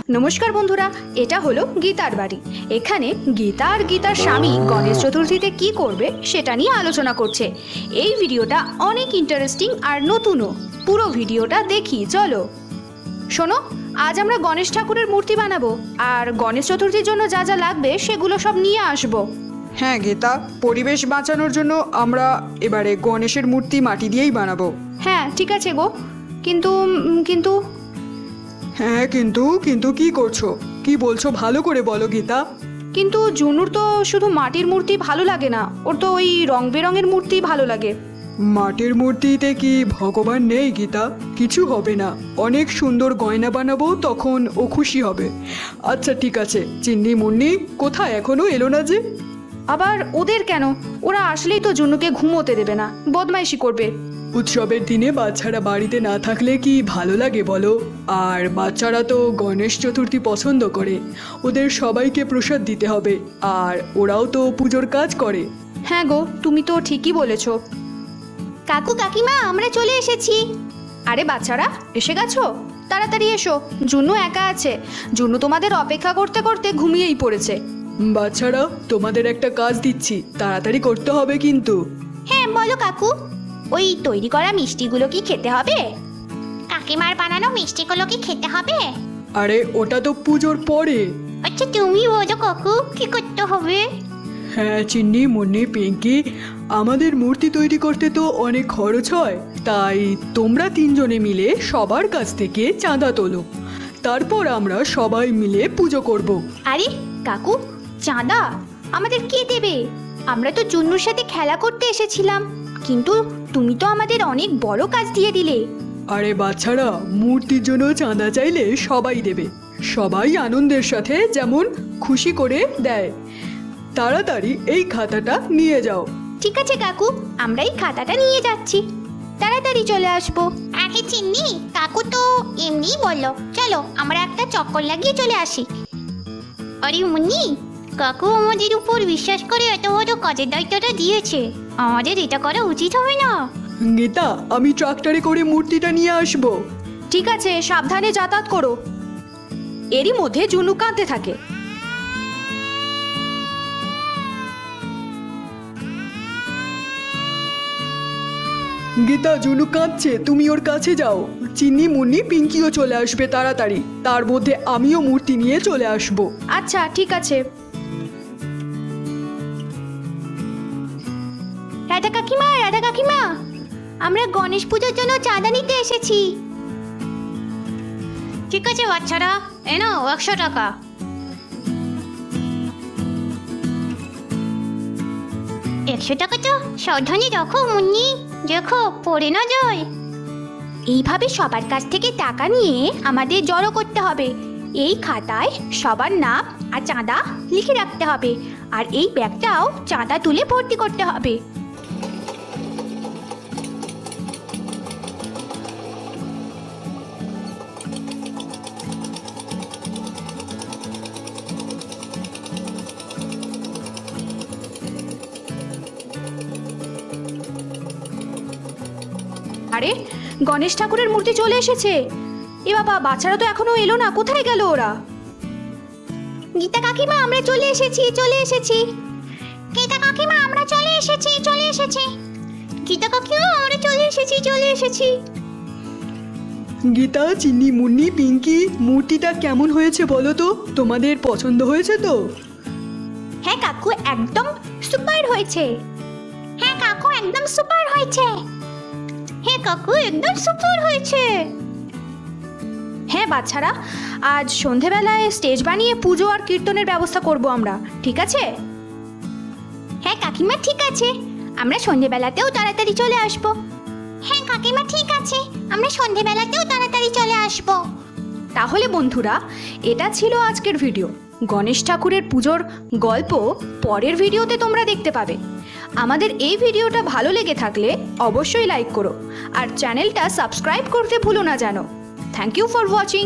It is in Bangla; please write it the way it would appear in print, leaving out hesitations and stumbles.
নমস্কার বন্ধুরা, এটা হলো গীতার বাড়ি। এখানে গীতা আর গীতার স্বামী গণেশ চতুর্থীতে কি করবে সেটা নিয়ে আলোচনা করছে। এই ভিডিওটা অনেক ইন্টারেস্টিং আর নতুনও। পুরো ভিডিওটা দেখি চলো। শোনো, আজ আমরা গণেশ ঠাকুরের মূর্তি বানাবো, আর গণেশ চতুর্থীর জন্য যা যা লাগবে সেগুলো সব নিয়ে আসবো। হ্যাঁ গীতা, পরিবেশ বাঁচানোর জন্য আমরা এবারে গণেশের মূর্তি মাটি দিয়েই বানাবো। হ্যাঁ ঠিক আছে গো, কিন্তু কিন্তু হ্যাঁ কিন্তু কিন্তু কি করছো, কি বলছো ভালো করে বলো গীতা। কিন্তু জুনুর তো শুধু মাটির মূর্তি ভালো লাগে না, ওর তো ওই রং বেরঙের মূর্তি ভালো লাগে। মাটির মূর্তিতে কি ভগবান নেই গীতা? কিছু হবে না, অনেক সুন্দর গয়না বানাবো, তখন ও খুশি হবে। আচ্ছা ঠিক আছে, চিন্নি মুন্নি কোথায়, এখনো এলো না যে? আবার ওদের কেন? ওরা আসলেই তো জুনুকে ঘুমোতে দেবে না, বদমাইশি করবে। উৎসবের দিনে বাচ্চারা বাড়িতে না থাকলে কি ভালো লাগে বলো? আর বাচ্চারা তো গণেশ চতুর্থী পছন্দ করে, ওদের সবাইকে প্রসাদ দিতে হবে, আর ওরাও তো পুজোর কাজ করে। হ্যাঁ গো, তুমি তো ঠিকই বলেছ। কাকু কাকিমা, আমরা চলে এসেছি। আরে বাচ্চারা, এসে গেছো? তাড়াতাড়ি এসো, জুনু একা আছে। জুনু তোমাদের অপেক্ষা করতে করতে ঘুমিয়েই পড়েছে। বাচ্চারা, তোমাদের একটা কাজ দিচ্ছি, তাড়াতাড়ি করতে হবে কিন্তু। হ্যাঁ বলো কাকু, ওই তৈরি করা মিষ্টিগুলো কি খেতে হবে? কাকিমার বানানো মিষ্টিগুলো কি খেতে হবে? আরে ওটা তো পুজোর পরে। আচ্ছা তুমি বলো কাকু, কি করতে হবে? হ্যাঁ চিন্নি মুন্নি পিঙ্কি, আমাদের মূর্তি তৈরি করতে তো অনেক খরচ হয়, তাই তোমরা তিনজনে মিলে সবার কাছ থেকে চাঁদা তোলো, তারপর আমরা সবাই মিলে পুজো করব। আরে কাকু, চাঁদা আমাদের কে দেবে? আমরা তো জুন্নুর সাথে খেলা করতে এসেছিলাম, কিন্তু তুমি তো আমাদের অনেক বড় কাজ দিয়ে দিলে। আরে বাচ্চারা, মূর্তির জন্য চাঁদা চাইলে সবাই দেবে, সবাই আনন্দের সাথে যেমন খুশি করে দেয়। তাড়াতাড়ি এই খাতাটা নিয়ে যাও। ঠিক আছে কাকু, আমরা এই খাতাটা নিয়ে যাচ্ছি, তাড়াতাড়ি চলে আসবো। আরে চিন্নি, কাকু তো এমনিই বললো, চলো আমরা একটা চক্কর লাগিয়ে চলে আসি। আরে মুন্নি, কাকু আমাদের উপর বিশ্বাস করে এত বড় কাজের দায়িত্বটা দিয়েছে, আমাদের এটা করা উচিত হবে না? গীতা, আমি ট্রাক্টরে করে মূর্তিটা নিয়ে আসবো। ঠিক আছে, সাবধানে যাতায়াত করো। এরই মধ্যে জুনু কাঁদতে থাকে। গীতা, জুনু কাঁদছে, তুমি ওর কাছে যাও। চিন্নি মুন্নি পিঙ্কিও চলে আসবে তাড়াতাড়ি, তার মধ্যে আমিও মূর্তি নিয়ে চলে আসবো। আচ্ছা ঠিক আছে। রাধা কাকিমা, রাধা কাকিমা, আমরা গণেশ পুজোর জন্য চাঁদা নিতে এসেছি। ঠিক আছে বাচ্চারা, এ নাও 100 টাকা। টাকা তো সাবধানে রাখো মুন্নি, দেখো পড়ে না যায়। এইভাবে সবার কাছ থেকে টাকা নিয়ে আমাদের জড়ো করতে হবে। এই খাতায় সবার নাম আর চাঁদা লিখে রাখতে হবে, আর এই ব্যাগটাও চাঁদা তুলে ভর্তি করতে হবে। আরে গণেশ ঠাকুরের মূর্তি চলে এসেছে। এ বাবা, বাচ্চারা তো এখনো এলো না, কোথায় গেল ওরা? গীতা কাকিমা, আমরা চলে এসেছি, চলে এসেছি। গীতা কাকিমা, আমরা চলে এসেছি, চলে এসেছি। গীতা কাকিমা, আমরা চলে এসেছি, চলে এসেছি। গীতা, চিন্নি মুন্নি পিঙ্কি, মূর্তিটা কেমন হয়েছে বলো তো? তোমাদের পছন্দ হয়েছে তো? হ্যাঁ কাকু, একদম সুপার হয়েছে। হ্যাঁ কাকু, একদম সুপার হয়েছে। হ্যাঁ কাকু, একদম সুপার হয়েছে। হ্যাঁ বাচ্চারা, আজ সন্ধেবেলায় স্টেজ বানিয়ে পুজো আর কীর্তনের ব্যবস্থা করব আমরা, ঠিক আছে? হ্যাঁ কাকিমা ঠিক আছে, আমরা সন্ধেবেলাতেও তাড়াতাড়ি চলে আসবো। হ্যাঁ কাকিমা ঠিক আছে, আমরা সন্ধেবেলাতেও তাড়াতাড়ি চলে আসবো। তাহলে বন্ধুরা, এটা ছিল আজকের ভিডিও। গণেশ ঠাকুরের পুজোর গল্প পরের ভিডিওতে তোমরা দেখতে পাবে। আমাদের এই ভিডিওটা ভালো লেগে থাকলে অবশ্যই লাইক করো, আর চ্যানেলটা সাবস্ক্রাইব করতে ভুলো না যেন। Thank you for watching.